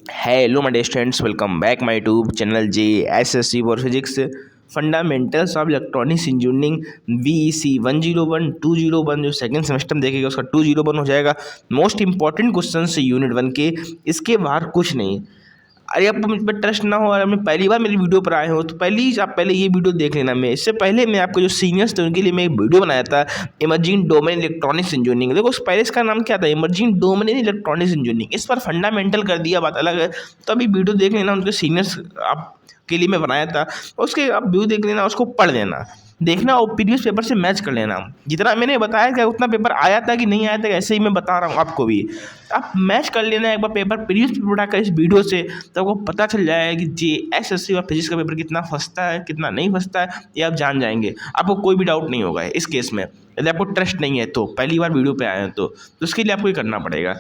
Hello my students, welcome back my YouTube channel JSSC for physics fundamentals of electronics engineering VEC 101 201 जो second semester में देखेगा उसका 201 हो जाएगा। मोस्ट इंपॉर्टेंट क्वेश्चन यूनिट 1 के, इसके बाहर कुछ नहीं। अरे आपको मुझ पर ट्रस्ट ना हो और मैं पहली बार मेरी वीडियो पर आए हो तो आप पहले ये वीडियो देख लेना। मैं इससे पहले मैं आपको जो सीनियर्स थे उनके लिए मैं एक वीडियो बनाया था, इमर्जिंग डोमेन इलेक्ट्रॉनिक्स इंजीनियरिंग। देखो पहले इसका नाम क्या था, इमर्जिंग डोमेन इलेक्ट्रॉनिक्स इंजीनियरिंग। इस पर फंडामेंटल कर दिया, बात अलग है। तो अभी वीडियो देख लेना, उनके सीनियर्स आप के लिए मैं बनाया था, उसके आप व्यू देख लेना, उसको पढ़ लेना, देखना और प्रीवियस पेपर से मैच कर लेना। जितना मैंने बताया था उतना पेपर आया था कि नहीं आया था, ऐसे ही मैं बता रहा हूँ आपको भी। आप मैच कर लेना एक बार पेपर, प्रीवियस पेपर उठाकर इस वीडियो से, तो आपको पता चल जाएगा कि JSSC और फिजिक्स का पेपर कितना फंसता है कितना नहीं फंसता है, ये आप जान जाएंगे। आपको कोई भी डाउट नहीं होगा इस केस में। यदि आपको ट्रस्ट नहीं है तो पहली बार वीडियो पे आए हैं तो उसके लिए आपको ये करना पड़ेगा।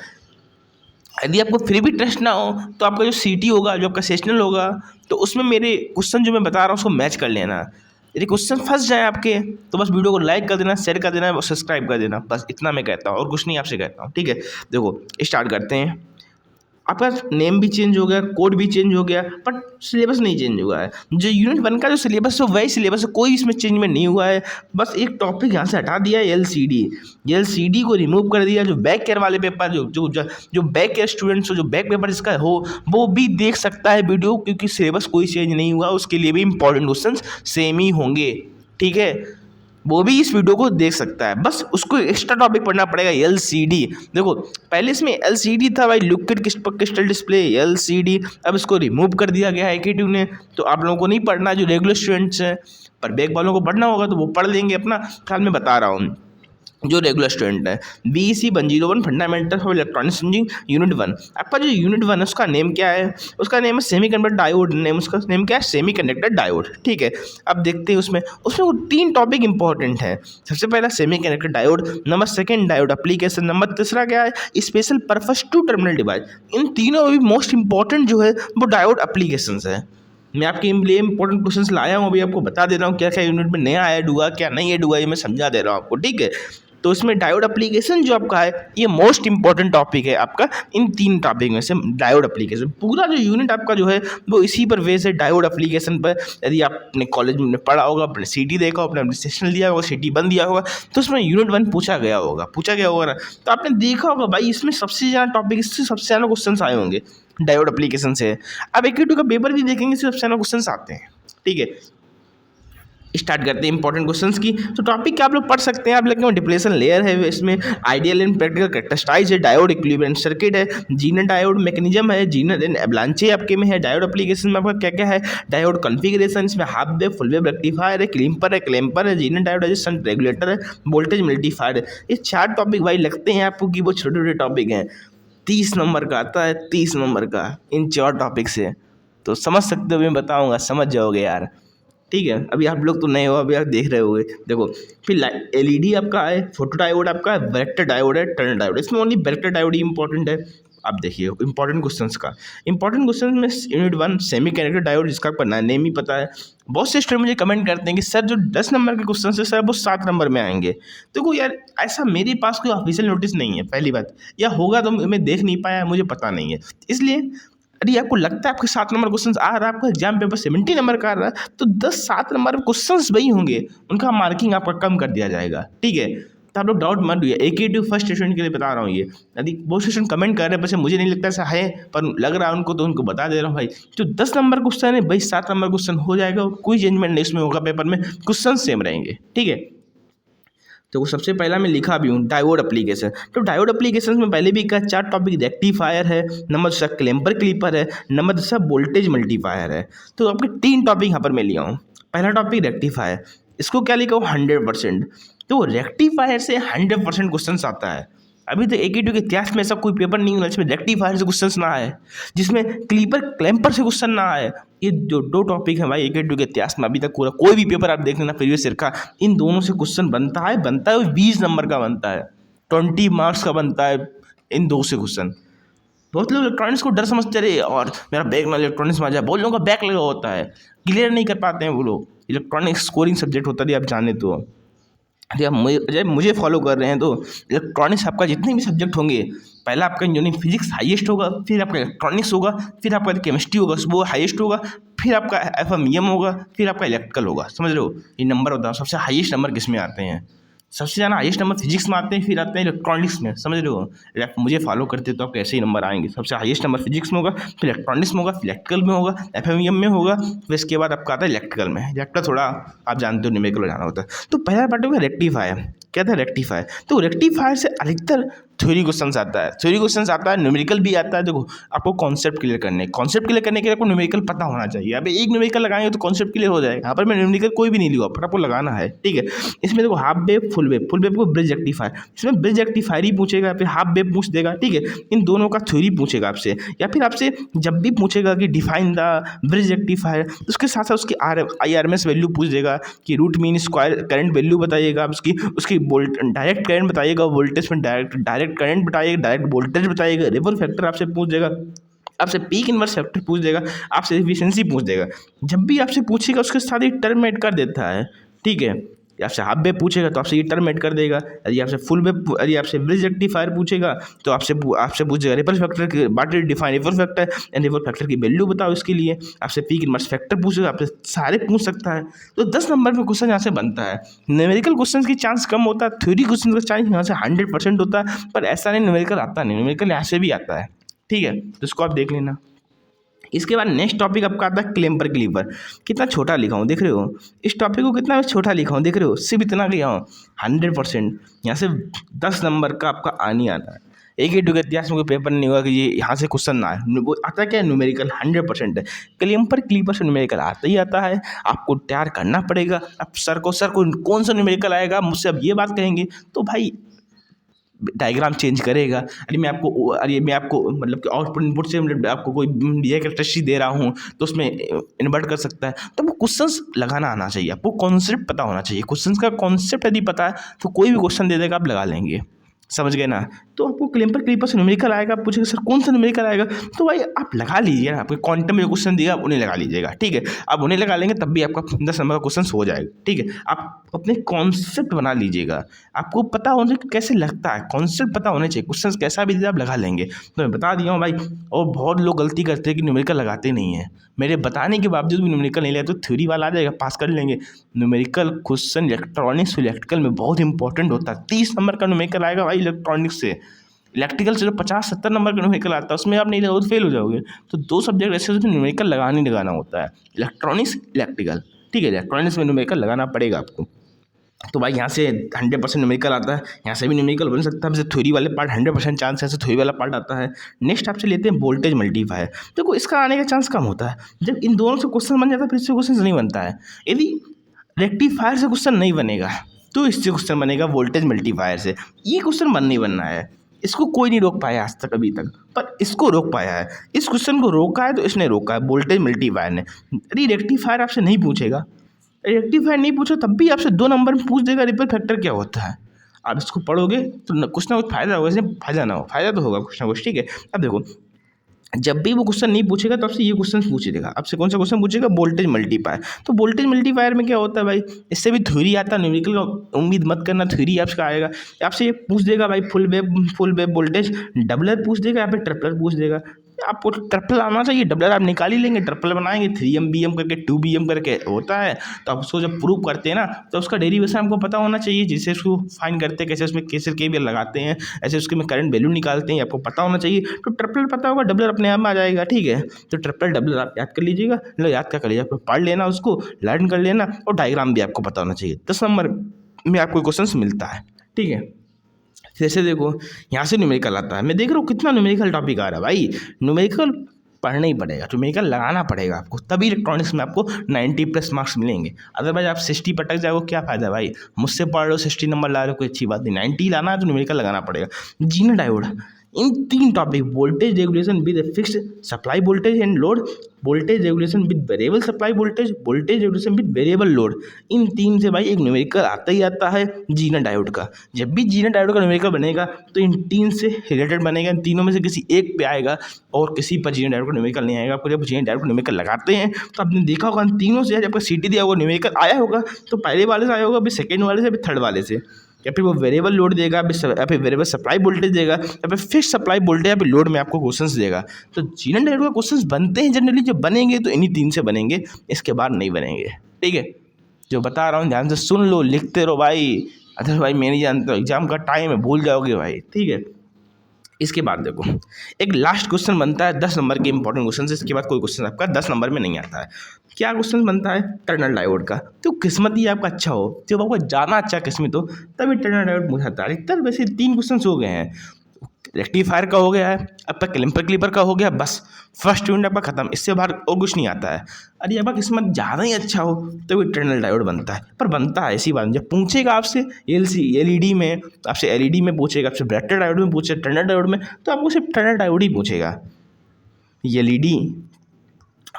यदि आपको फिर भी ट्रस्ट ना हो तो आपका जो CT होगा, जो आपका सेशनल होगा, तो उसमें मेरे क्वेश्चन जो मैं बता रहा हूँ उसको मैच कर लेना। यदि क्वेश्चन फंस जाए आपके तो बस वीडियो को लाइक कर देना, शेयर कर देना और सब्सक्राइब कर देना, बस इतना मैं कहता हूँ और कुछ नहीं आपसे कहता हूँ। ठीक है, देखो स्टार्ट करते हैं। आपका नेम भी चेंज हो गया, कोड भी चेंज हो गया, बट सिलेबस नहीं चेंज हुआ है। जो यूनिट 1 का जो सिलेबस है वही सिलेबस है, कोई इसमें चेंजमेंट नहीं हुआ है। बस एक टॉपिक यहाँ से हटा दिया है, LCD को रिमूव कर दिया। जो बैक केयर वाले पेपर, जो बैक केयर स्टूडेंट्स हो, जो बैक पेपर जिसका हो वो भी देख सकता है वीडियो, क्योंकि सिलेबस कोई चेंज नहीं हुआ, उसके लिए भी इंपॉर्टेंट क्वेश्चन सेम ही होंगे। ठीक है, वो भी इस वीडियो को देख सकता है, बस उसको एक्स्ट्रा टॉपिक पढ़ना पड़ेगा LCD। देखो पहले इसमें LCD था भाई, लिक्विड क्रिस्टल डिस्प्ले LCD, अब इसको रिमूव कर दिया गया है AKTU ने। तो आप लोगों को नहीं पढ़ना जो रेगुलर स्टूडेंट्स हैं, पर बैक वालों को पढ़ना होगा तो वो पढ़ लेंगे अपना। फिलहाल मैं बता रहा हूँ जो रेगुलर स्टूडेंट है, BEC 101 fundamental of electronics engineering unit 1। आपका जो यूनिट 1 है उसका नेम क्या है? उसका नेम है सेमीकंडक्टर डायोड। उसका नेम क्या है? Semiconductor diode. ठीक है, अब देखते हैं उसमें वो 3 टॉपिक इंपॉर्टेंट हैं। सबसे पहला semiconductor diode, number 2 diode application, number 3 क्या है? Special purpose two terminal device. इन तीनों में भी मोस्ट इंपॉर्टेंट जो है वो डायोड एप्लीकेशन है। मैं आपके लिए इंपॉर्टेंट क्वेश्चंस लाया हूँ, अभी आपको बता दे रहा हूँ क्या क्या यूनिट में नया ऐड हुआ क्या नहीं ऐड हुआ, ये मैं समझा दे रहा हूँ आपको। ठीक है, तो इसमें डायोड एप्लीकेशन जो आपका है ये मोस्ट इंपॉर्टेंट टॉपिक है आपका। इन 3 टॉपिक में से डायोड एप्लीकेशन, पूरा जो यूनिट आपका जो है वो इसी पर बेस है, डायोड एप्लीकेशन पर। यदि आपने कॉलेज में पढ़ा होगा, अपने CT देखा होगा, अपने सेशनल दिया होगा, CT बंद दिया होगा, तो उसमें यूनिट 1 पूछा गया होगा ना, तो आपने देखा होगा भाई इसमें सबसे ज़्यादा टॉपिक, इससे सबसे ज़्यादा क्वेश्चन आए होंगे डायोड एप्लीकेशन से। अब AKTU का पेपर भी देखेंगे, सबसे ज़्यादा क्वेश्चन आते हैं। ठीक है, स्टार्ट करते हैं इंपॉर्टेंट क्वेश्चंस की। तो टॉपिक क्या आप लोग पढ़ सकते हैं, आप लोग डिप्लेशन लेयर है, इसमें आइडियल एंड प्रैक्टिकल कैरेक्टरिस्टिक्स है, डायोड इक्विवेलेंट सर्किट है, जीनर डायोड मैकेनिज्म है, जीनर एंड एवलांचे आपके में है। डायोड एप्लीकेशन में आपका क्या क्या है? डायोड कॉन्फ़िगरेशन, इसमें half wave, full wave rectifier है, क्लैंपर है, जीनर डायोड है, शंट रेगुलेटर है, वोल्टेज मल्टीप्लायर है। ये 4 टॉपिक भाई लगते हैं आपको कि वो छोटे छोटे टॉपिक हैं। 30 नंबर का आता है, 30 नंबर का इन 4 टॉपिक से। तो समझ सकते हो, मैं बताऊँगा समझ जाओगे यार। ठीक है, अभी आप लोग तो नए हो, अभी आप देख रहे होगे। देखो फिर LED आपका है, फोटो डायोड आपका है, वेक्टर डायोड है, टनल डायोड। इसमें ओनली वेक्टर डायोड ही इंपॉर्टेंट है। आप देखिए इंपॉर्टेंट क्वेश्चन में यूनिट 1 सेमीकंडक्टर डायोड, जिसका आपका नेम ही पता है। बहुत से स्टूडेंट मुझे कमेंट करते हैं कि सर जो 10 नंबर के क्वेश्चन है सर वो 7 नंबर में आएंगे। देखो यार, ऐसा मेरे पास कोई ऑफिशियल नोटिस नहीं है पहली बात, या होगा तो मैं देख नहीं पाया, मुझे पता नहीं है। इसलिए यदि आपको लगता है आपके 7 नंबर क्वेश्चन आ रहा है, आपका एग्जाम पेपर 70 नंबर का आ रहा है, तो 7 नंबर क्वेश्चन वही होंगे, उनका मार्किंग आपका कम कर दिया जाएगा। ठीक है, तो आप लोग डाउट मत हुई, AKTU फर्स्ट स्टूडेंट के लिए बता रहा हूँ ये। यदि बहुत स्टूडेंट कमेंट कर रहे हैं, वैसे मुझे नहीं लगता ऐसा है, पर लग रहा है उनको, तो उनको बता दे रहा हूँ भाई, जो 10 नंबर क्वेश्चन है भाई 7 नंबर क्वेश्चन हो जाएगा, कोई चेंजमेंट नहीं इसमें होगा, पेपर में क्वेश्चन सेम रहेंगे। ठीक है, तो सबसे पहला मैं लिखा भी हूँ डायोड एप्लीकेशन। तो डायोड एप्लीकेशन में पहले भी का 4 टॉपिक, रेक्टिफायर है, नंबर 2 क्लैंपर क्लीपर है, नंबर 3 वोल्टेज मल्टीप्लायर है। तो आपके 3 टॉपिक यहाँ पर मैं लिया हूँ। पहला टॉपिक रेक्टिफायर, इसको क्या लिखा हूँ 100%। तो रेक्टिफायर से 100% क्वेश्चन आता है। अभी तक AKTU के इतिहास में ऐसा कोई पेपर नहीं हुआ जिसमें रेक्टिफायर से क्वेश्चन ना आए, जिसमें क्लैंपर से क्वेश्चन ना आए। ये जो 2 टॉपिक है भाई AKTU के इतिहास में अभी तक पूरा कोई भी पेपर आप देख लेना प्रीवियस ईयर का, इन दोनों से क्वेश्चन बनता है 20 नंबर का बनता है, 20 मार्क्स का बनता है इन 2 से क्वेश्चन। बहुत लोग इलेक्ट्रॉनिक्स को डर समझते रहे और मेरा बैक ना इलेक्ट्रॉनिक्स में आ जाए, बहुत लोगों का बैक लगा होता है, क्लियर नहीं कर पाते हैं वो लोग। इलेक्ट्रॉनिक्स स्कोरिंग सब्जेक्ट होता है, आप जाने तो। जब मुझे फॉलो कर रहे हैं तो इलेक्ट्रॉनिक्स आपका जितने भी सब्जेक्ट होंगे पहला आपका इंजीनियरिंग फिजिक्स हाईएस्ट होगा, फिर आपका इलेक्ट्रॉनिक्स होगा, फिर आपका केमिस्ट्री होगा वो हाईएस्ट होगा, फिर आपका एफएमईएम होगा, फिर आपका इलेक्ट्रिकल होगा। समझ रहे हो, ये नंबर बताओ सबसे हाईएस्ट नंबर किस में आते हैं। सबसे ज़्यादा हाईएस्ट नंबर फिजिक्स में आते हैं, फिर आते हैं इलेक्ट्रॉनिक्स में। समझ रहे हो, मुझे फॉलो करते तो आपके ऐसे ही नंबर आएंगे। सबसे हाईएस्ट नंबर फिजिक्स में होगा, फिर इलेक्ट्रॉनिक्स में होगा, फिर इलेक्ट्रिकल में होगा, एफएमईएम में होगा, फिर इसके बाद आपका आता है इलेक्ट्रिकल में। इलेक्ट्रिकल थोड़ा आप जानते हो न्यूमेरिकल जाना होता है। तो पहला पार्ट होगा रेक्टिफायर। क्या था रेक्टिफायर? तो रेक्टिफायर से अधिकतर थ्योरी क्वेश्चंस आता है, थ्योरी क्वेश्चंस आता है, न्यूमेरिकल भी आता है। देखो आपको कॉन्सेप्ट क्लियर करने, कॉन्सेप्ट क्लियर करने के लिए आपको न्यूमेरिकल पता होना चाहिए। अब एक न्यूमेरिकल लगाएंगे तो कॉन्सेप्ट क्लियर हो जाएगा। यहाँ पर मैं न्यूमेरिकल कोई भी नहीं लूँगा, पर आपको लगाना है, ठीक है। इसमें देखो half wave, full wave, full wave को ब्रिज रेक्टिफायर, इसमें ब्रिज रेक्टिफायर ही पूछेगा, फिर हाफ वेव पूछ देगा, ठीक है। इन दोनों का थ्योरी पूछेगा आपसे, या फिर आपसे जब भी पूछेगा कि डिफाइन द ब्रिज रेक्टिफायर, तो उसके साथ साथ उसकी IRMS वैल्यू पूछ देगा कि root mean square current value बताइएगा, उसकी डायरेक्ट करंट बताइएगा, वोल्टेज में डायरेक्ट करंट बताइएगा, डायरेक्ट वोल्टेज बताइएगा, रिपल फैक्टर आपसे पूछ देगा, आपसे पीक इनवर्स फैक्टर पूछ देगा, आपसे एफिशिएंसी पूछ देगा। जब भी आपसे पूछेगा उसके साथ ही टर्म ऐड कर देता है, ठीक है। आपसे हाफ वेव पूछेगा तो आपसे ये टर्म ऐड कर देगा। यदि आपसे फुल वेव, यदि आपसे ब्रिज रेक्टिफायर पूछेगा तो आपसे पूछेगा रिपल फैक्टर की बात, define ripple factor and ripple factor की वैल्यू बताओ इसके लिए। आपसे पीक इनवर्स फैक्टर पूछेगा, आपसे सारे पूछ सकता है। तो 10 नंबर में क्वेश्चन यहाँ से बनता है। न्यूमेरिकल क्वेश्चन की चांस कम होता है, थ्योरी क्वेश्चन का चांस यहाँ से 100% होता है, पर ऐसा नहीं न्यूमेरिकल आता नहीं, न्यूमेरिकल यहाँ से भी आता है, ठीक है। तो इसको आप देख लेना। इसके बाद नेक्स्ट टॉपिक आपका आता है क्लेम्पर क्लीपर। कितना छोटा लिखा हूँ देख रहे हो, इस टॉपिक को कितना छोटा लिखा हूँ देख रहे हो, सिर्फ इतना किया हूँ 100%। यहाँ से 10 नंबर का आपका आनी आता है। एक ही इतिहास में कोई पेपर नहीं होगा कि ये यहाँ से क्वेश्चन ना है। वो आता क्या है न्यूमेरिकल 100% है। क्लेम्पर क्लीपर से न्यूमेरिकल आता ही आता है, आपको तैयार करना पड़ेगा। अब सर को कौन सा न्यूमेरिकल आएगा, मुझसे अब ये बात कहेंगे तो भाई डायग्राम चेंज करेगा। अरे मैं आपको मतलब कि आउटपुट इनपुट से आपको कोई दिया कैरेक्टरिस्टिक दे रहा हूँ तो उसमें इन्वर्ट कर सकता है। तो वो क्वेश्चंस लगाना आना चाहिए, आपको कॉन्सेप्ट पता होना चाहिए। क्वेश्चंस का कॉन्सेप्ट यदि पता है तो कोई भी क्वेश्चन दे देगा, आप लगा लेंगे। समझ गए ना। तो आपको क्लेम्पर क्लीपर से न्यूमेरिकल आएगा, आप पूछेगा सर कौन सा न्यूमेरिकल आएगा, तो भाई आप लगा लीजिए। आपके क्वांटम में जो क्वेश्चन दिया आप उन्हें लगा लीजिएगा, ठीक है। आप उन्हें लगा लेंगे तब भी आपका 10 नंबर का क्वेश्चन हो जाएगा, ठीक है। आप अपने कॉन्सेप्ट बना लीजिएगा, आपको पता होना चाहिए कैसे लगता है, कॉन्सेप्ट पता होना चाहिए। क्वेश्चन कैसा भी दिया आप लगा लेंगे। तो मैं बता दिया हूँ भाई। और बहुत लोग गलती करते हैं कि न्यूमेरिकल लगाते नहीं है। मेरे बताने के बावजूद भी न्यूमेरिकल नहीं लिया तो थ्योरी वाला आ जाएगा, पास कर लेंगे। न्यूमेरिकल क्वेश्चन इलेक्ट्रॉनिक्स इलेक्ट्रिकल में बहुत इंपॉर्टेंट होता है। 30 नंबर का न्यूमेरिकल आएगा भाई इलेक्ट्रॉनिक्स से। इलेक्ट्रिकल से जो 50-70 नंबर का न्यूमेरिकल आता है उसमें आप नहीं लगाओ तो फेल हो जाओगे। तो 2 सब्जेक्ट ऐसे उसमें न्यूमेरिकल लगाना होता है, इलेक्ट्रॉनिक्स इलेक्ट्रिकल, ठीक है। इलेक्ट्रॉनिक्स में न्यूमेरिकल लगाना पड़ेगा आपको। तो भाई यहाँ से 100% न्यूमेरिकल आता है, यहाँ से भी न्यूमेरिकल बन सकता है। थ्योरी वाले पार्ट 100% चांस है, ऐसे थ्योरी वाला पार्ट आता है। नेक्स्ट आपसे लेते हैं वोल्टेज मल्टीप्लायर। देखो इसका आने का चांस कम होता है। जब इन दोनों से क्वेश्चन बन जाता है फिर इससे क्वेश्चन नहीं बनता है। यदि रेक्टिफायर से क्वेश्चन नहीं बनेगा तो इससे क्वेश्चन बनेगा वोल्टेज मल्टीप्लायर से। ये क्वेश्चन नहीं बनना है, इसको कोई नहीं रोक पाया आज तक अभी तक, पर इसको रोक पाया है। इस क्वेश्चन को रोका है तो इसने रोका है, वोल्टेज मल्टीप्लायर ने। यदि रेक्टिफायर आपसे नहीं पूछेगा, रेक्टिफायर नहीं पूछो तब भी आपसे 2 नंबर में पूछ देगा रिपल फैक्टर क्या होता है। आप इसको पढ़ोगे तो कुछ ना कुछ फायदा होगा, इसमें फायदा ना हो, फायदा तो होगा कुछ ना कुछ, ठीक है। अब देखो जब भी वो क्वेश्चन नहीं पूछेगा तो आपसे ये क्वेश्चन पूछ देगा। आपसे कौन सा क्वेश्चन पूछेगा, वोल्टेज मल्टीप्लायर। तो वोल्टेज मल्टीप्लायर में क्या होता है भाई, इससे भी थ्योरी आता है। न्यूमेरिकल का उम्मीद मत करना, थ्योरी आपका आएगा। आपसे ये पूछ देगा भाई फुल वेव वोल्टेज, डबलर पूछ देगा या फिर ट्रिपलर पूछ देगा। आपको ट्रिपल आना चाहिए, डबलर आप निकाल ही लेंगे, ट्रिपल बनाएंगे 3m करके 2bm करके होता है। तो आप उसको जब प्रूव करते हैं ना तो उसका डेरिवेशन आपको पता होना चाहिए, जिससे उसको फाइंड करते हैं, कैसे उसमें KVL लगाते हैं, ऐसे उसके में करंट वैल्यू निकालते हैं, आपको पता होना चाहिए। तो ट्रिपल पता होगा, डबलर अपने आप में आ जाएगा, ठीक है। तो ट्रिपल डबलर आप याद कर लीजिएगा, याद कर लीजिए, आपको पढ़ लेना, उसको लर्न कर लेना, और डायग्राम भी आपको पता होना चाहिए। 10 नंबर में आपको क्वेश्चन मिलता है, ठीक है। जैसे देखो यहाँ से न्यूमेरिकल आता है, मैं देख रहा हूँ कितना न्यूमेरिकल टॉपिक आ रहा है भाई। न्यूमेरिकल पढ़ना ही पड़ेगा, न्यूमेरिकल लगाना पड़ेगा आपको, तभी इलेक्ट्रॉनिक्स में आपको 90+ मार्क्स मिलेंगे। अदरवाइज आप 60 पटक जाओगे, क्या फ़ायदा भाई। मुझसे पढ़ लो 60 नंबर ला रहे हो, कोई अच्छी बात नहीं। 90 लाना है तो न्यूमेरिकल लगाना पड़ेगा। जीना डायोड, इन 3 topic, voltage regulation with fixed supply voltage and load, voltage regulation with variable supply voltage, voltage regulation with variable load, इन 3 से भाई एक न्यूमेरिकल आता ही आता है जीना डायोड का। जब भी जीना डायोड का न्यूमेरिकल बनेगा तो इन 3 से रिलेटेड बनेगा, इन तीनों में से किसी एक पे आएगा, और किसी पर जीना डायोड का न्यूमेरिकल नहीं आएगा। आपको जब जीना डायोड का न्यूमेरिकल लगाते हैं तो आपने देखा होगा इन तीनों से जब आपका CT दिया होगा न्यूमेरिकल आया होगा तो पहले वाले से आया होगा, फिर सेकेंड वाले से, फिर थर्ड वाले से। या फिर वो वेरिएबल लोड देगा, या फिर वेरिएबल सप्लाई वोल्टेज देगा, या फिर फिक्स सप्लाई वोल्टेज या फिर लोड में आपको क्वेश्चंस देगा। तो जीएनएल डायोड का क्वेश्चंस बनते हैं जनरली, जब बनेंगे तो इन्हीं 3 से बनेंगे, इसके बाद नहीं बनेंगे। ठीक है, जो बता रहा हूँ ध्यान से सुन लो, लिखते रहो भाई, अदर भाई मैं नहीं जानता, एग्जाम का टाइम है, भूल जाओगे भाई। ठीक है, इसके बाद देखो एक लास्ट क्वेश्चन बनता है 10 नंबर के इंपॉर्टेंट क्वेश्चन से। इसके बाद कोई क्वेश्चन आपका 10 नंबर में नहीं आता है। क्या क्वेश्चन बनता है? टर्नल डायोड का। तो किस्मत ही आपका अच्छा हो, जब आपको जाना अच्छा किस्मत हो, तभी टर्नल डायोड पूछाता है। अधिकतर वैसे 3 क्वेश्चन हो गए हैं। रेक्टिफायर का हो गया है, आपका क्लिपर क्लीपर का हो गया, बस फर्स्ट यूनिट आपका खत्म, इससे बाहर और कुछ नहीं आता है। अरे आपका किस्मत ज़्यादा ही अच्छा हो तो भी टर्नल डायोड बनता है, पर बनता है ऐसी बात। जब पूछेगा आपसे एलईडी में, आपसे एलईडी में पूछेगा, आपसे ब्राइटर डायोड में पूछेगा, टर्नल डायोड में, तो आपको सिर्फ टर्नल डायोड ही पूछेगा। LED,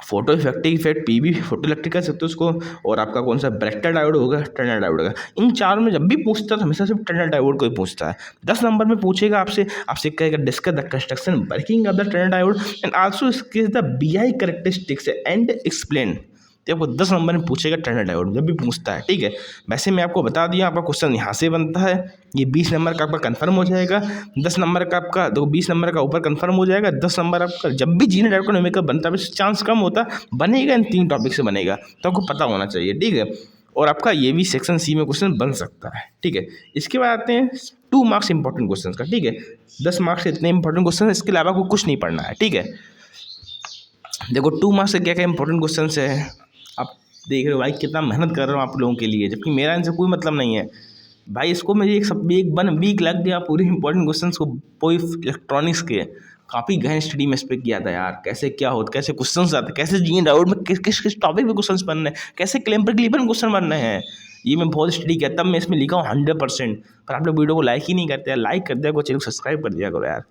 photo effect, PV photo electric कह सकते हो उसको, और आपका कौन सा ब्राइटर डायोड होगा, टर्नल डायोड होगा। इन चारों में जब भी पूछता है तो हमेशा सिर्फ टर्नल डायोड को ही पूछता है। 10 नंबर में पूछेगा आपसे कहेगा discuss the construction working of the tunnel diode and also sketch the VI characteristics and explain. तो आपको 10 नंबर में पूछेगा टर्नल डायोड, जब भी पूछता है। ठीक है, वैसे मैं आपको बता दिया आपका क्वेश्चन यहाँ से बनता है। ये 20 नंबर का आपका कंफर्म हो जाएगा, 10 नंबर का आपका, तो 20 नंबर का ऊपर कंफर्म हो जाएगा, 10 नंबर आपका जब भी जीएनएल डायोड का न्यूमेरिकल बनता है, चांस कम होता, बनेगा इन 3 टॉपिक से बनेगा, तो आपको पता होना चाहिए। ठीक है, और आपका ये भी सेक्शन सी में क्वेश्चन बन सकता है। ठीक है, इसके बाद आते हैं 2 मार्क्स इंपॉर्टेंट क्वेश्चन का। ठीक है, 10 मार्क्स से इतने इंपॉर्टेंट क्वेश्चन, इसके अलावा आपको कुछ नहीं पढ़ना है। ठीक है, देखो 2 मार्क्स से क्या क्या इंपॉर्टेंट क्वेश्चन है, आप देख रहे हो भाई कितना मेहनत कर रहा हूँ आप लोगों के लिए, जबकि मेरा इनसे कोई मतलब नहीं है भाई। इसको मुझे एक 1 वीक लग गया पूरे इंपॉर्टेंट क्वेश्चन को, कोई इलेक्ट्रॉनिक्स के काफ़ी गहन स्टडी में इस पर किया था यार, कैसे क्या होता, कैसे क्वेश्चन आते, कैसे जीएनएल डायोड में किस टॉपिक पे क्वेश्चन बन रहे हैं, कैसे क्लिपर क्वेश्चन बन रहे हैं, ये मैं बहुत स्टडी किया, तब मैं इसमें लिखा हूँ 100%। पर आप लोग वीडियो को लाइक ही नहीं करते हैं, लाइक कर दिया करो, चैनल को सब्सक्राइब कर दिया करो यार।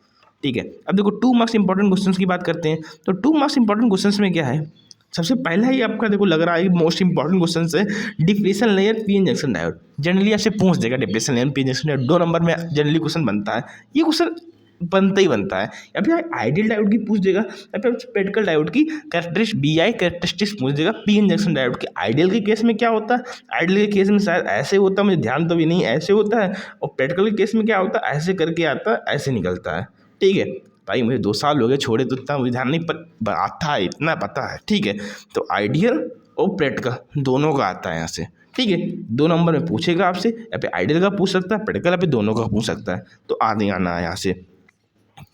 ठीक है, अब देखो 2 मार्क्स इंपॉर्टेंट क्वेश्चन की बात करते हैं। तो 2 मार्क्स इंपॉर्टेंट क्वेश्चन में क्या है, सबसे पहला ही आपका देखो लग रहा है मोस्ट इंपॉर्टेंट क्वेश्चन है depletion layer P junction diode. Generally आपसे पूछ देगा depletion layer P junction diode, 2 number में जनरली क्वेश्चन बनता है, ये क्वेश्चन बनता ही बनता है। या फिर आइडियल डायोड की पूछ देगा, या फिर प्रैक्टिकल डायोड की बीआई कैरेक्टरिस्टिक्स पूछ देगा पी जंक्शन डायोड के। आइडियल के केस में क्या होता है, आइडियल के केस में शायद ऐसे होता है, मुझे ध्यान तो भी नहीं, ऐसे होता है, और प्रैक्टिकल के केस में क्या होता है, ऐसे करके आता है, ऐसे निकलता है। ठीक है भाई, मुझे 2 साल हो गए छोड़े, तो इतना मुझे ध्यान नहीं, पर आता है, इतना पता है। ठीक है, तो आइडियल और प्रैक्टिकल दोनों का आता है यहाँ से। ठीक है, 2 नंबर में पूछेगा आपसे, या फिर आइडियल का पूछ सकता है, प्रैक्टिकल या फिर दोनों का पूछ सकता है, तो आने आना है यहाँ से।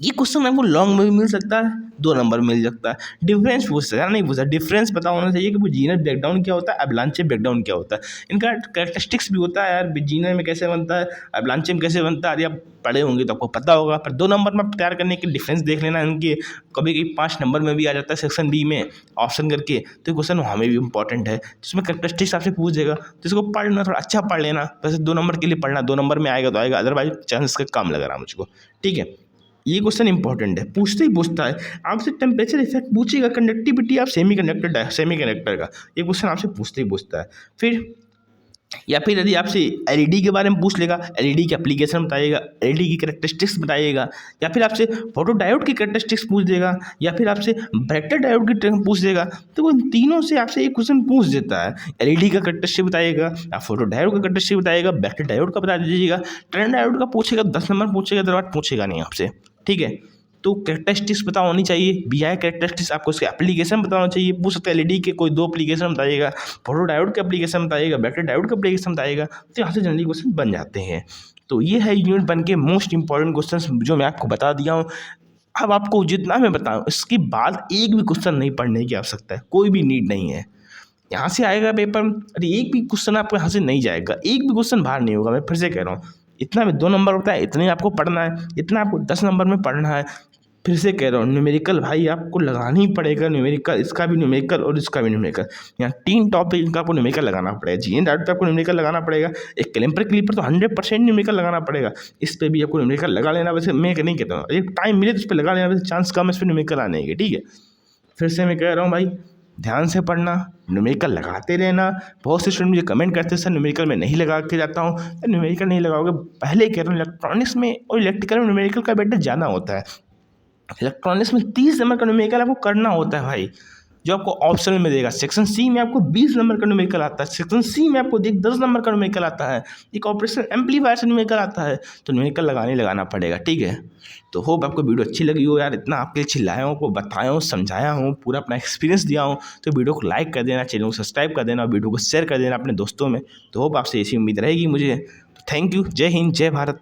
ये क्वेश्चन आपको लॉन्ग में भी मिल सकता है, 2 नंबर मिल सकता है। डिफरेंस पूछ सकता है, नहीं पूछा, डिफरेंस पता होना चाहिए कि वो जीनर ब्रेकडाउन क्या होता है, एवलांचे ब्रेकडाउन क्या होता है, इनका कैरेक्टरिस्टिक्स भी होता है यार, जीनर में कैसे बनता है, एवलांचे में कैसे बनता है, यदि आप पढ़े होंगे तो आपको पता होगा। पर 2 नंबर में आप तैयार करने के डिफरेंस देख लेना इनके, कभी कभी 5 नंबर में भी आ जाता है सेक्शन बी में ऑप्शन करके, तो क्वेश्चन हमें भी इंपॉर्टेंट है, जिसमें कैरेक्टरिस्टिक्स आपसे पूछ देगा, तो इसको पढ़ लेना, थोड़ा अच्छा पढ़ लेना। वैसे 2 नंबर के लिए पढ़ना, 2 नंबर में आएगा तो आएगा, अदरवाइज चांस का कम लग रहा है मुझको। ठीक है, ये क्वेश्चन इंपॉर्टेंट है, पूछते ही पूछता है आपसे। टेम्परेचर इफेक्ट पूछेगा, कंडक्टिविटी ऑफ सेमीकंडक्टर का, ये क्वेश्चन आपसे पूछते ही पूछता है। फिर या फिर यदि आपसे एलईडी के बारे में पूछ लेगा, एलईडी की एप्लीकेशन बताइएगा, एलईडी की कैरेक्टरिस्टिक्स बताइएगा, या फिर आपसे फोटो डायोड की कैरेक्टरिस्टिक्स पूछ देगा, या फिर आपसे ब्राइटर डायोड की पूछ देगा। तो वो इन तीनों से आपसे एक क्वेश्चन पूछ देता है, एलईडी का कैरेक्टरिस्टिक बताइएगा, या फोटो डायोड का कैरेक्टरिस्टिक बताइएगा, ब्राइटर डायोड का बता दीजिएगा, टर्नल डायोड का पूछेगा, 10 नंबर पूछेगा, दरबार पूछेगा नहीं आपसे। ठीक है, तो कैरेक्टरिस्टिक्स पता होनी चाहिए, बीआई कैरेक्टरिस्टिक्स, आपको उसके एप्लीकेशन बताना चाहिए, पूछ सकते हैं एलईडी के कोई 2 एप्लीकेशन बताइएगा, फोटो डायोड के एप्लीकेशन बताइएगा, बैटरी डायोड का एप्लीकेशन बताइएगा, तो यहाँ से जनरली क्वेश्चन बन जाते हैं। तो ये है यूनिट बन के मोस्ट इंपॉर्टेंट क्वेश्चन जो मैं आपको बता दिया हूँ। अब आपको जितना मैं बताऊँ इसके बाद एक भी क्वेश्चन नहीं पढ़ने की आवश्यकता है, कोई भी नीड नहीं है। यहाँ से आएगा पेपर, अरे एक भी क्वेश्चन आपको यहाँ से नहीं जाएगा, एक भी क्वेश्चन बाहर नहीं होगा। मैं फिर से कह रहा हूँ, इतना में 2 नंबर होता है, इतने आपको पढ़ना है, इतना आपको 10 नंबर में पढ़ना है। फिर से कह रहा हूँ, न्यूमेरिकल भाई आपको लगाना ही पड़ेगा, न्यूमेरिकल, इसका भी न्यूमेरिकल और इसका भी न्यूमेरिकल। यहाँ 3 टॉपिक इनका आपको न्यूमेरिकल लगाना पड़ेगा। जीएनएल डायोड पे आपको न्यूमेरिकल लगाना पड़ेगा, एक क्लिपर तो 100% न्यूमेरिकल लगाना पड़ेगा, इस पर भी आपको न्यूमेरिकल लगा लेना। वैसे मैं नहीं कहता हूँ, एक टाइम मिले तो इस पर लगा लेना, वैसे चांस कम है इस पर न्यूमेरिकल आने के। ठीक है, फिर से मैं कह रहा हूँ भाई, ध्यान से पढ़ना, न्यूमेरिकल लगाते रहना। बहुत से स्टूडेंट मुझे कमेंट करते हैं सर न्यूमेरिकल में नहीं लगा के जाता हूँ, न्यूमेरिकल नहीं लगाओगे, पहले कह रहा हूँ इलेक्ट्रॉनिक्स में और इलेक्ट्रिकल में न्यूमेरिकल का बेटा ज़्यादा होता है। इलेक्ट्रॉनिक्स में 30 नंबर का न्यूमेरिकल आपको करना होता है भाई, जो आपको ऑप्शनल में देगा। सेक्शन सी में आपको 20 नंबर का न्यूमेरिकल आता है, सेक्शन सी में आपको 10 नंबर का न्यूमेरिकल आता है, एक ऑपरेशन एम्पलीफायर से न्यूमेरिकल आता है, तो न्यूमेरिकल लगाना पड़ेगा। ठीक है, तो होप आपको वीडियो अच्छी लगी हो यार, इतना आपके लिए चिल्लाया हूँ, आपको बताया हूँ, समझाया हूँ, पूरा अपना एक्सपीरियंस दिया हूँ। तो वीडियो को लाइक कर देना, चैनल को सब्सक्राइब कर देना और वीडियो को शेयर कर देना अपने दोस्तों में। तो होप आपसे ऐसी उम्मीद रहेगी मुझे। तो थैंक यू, जय हिंद, जय भारत।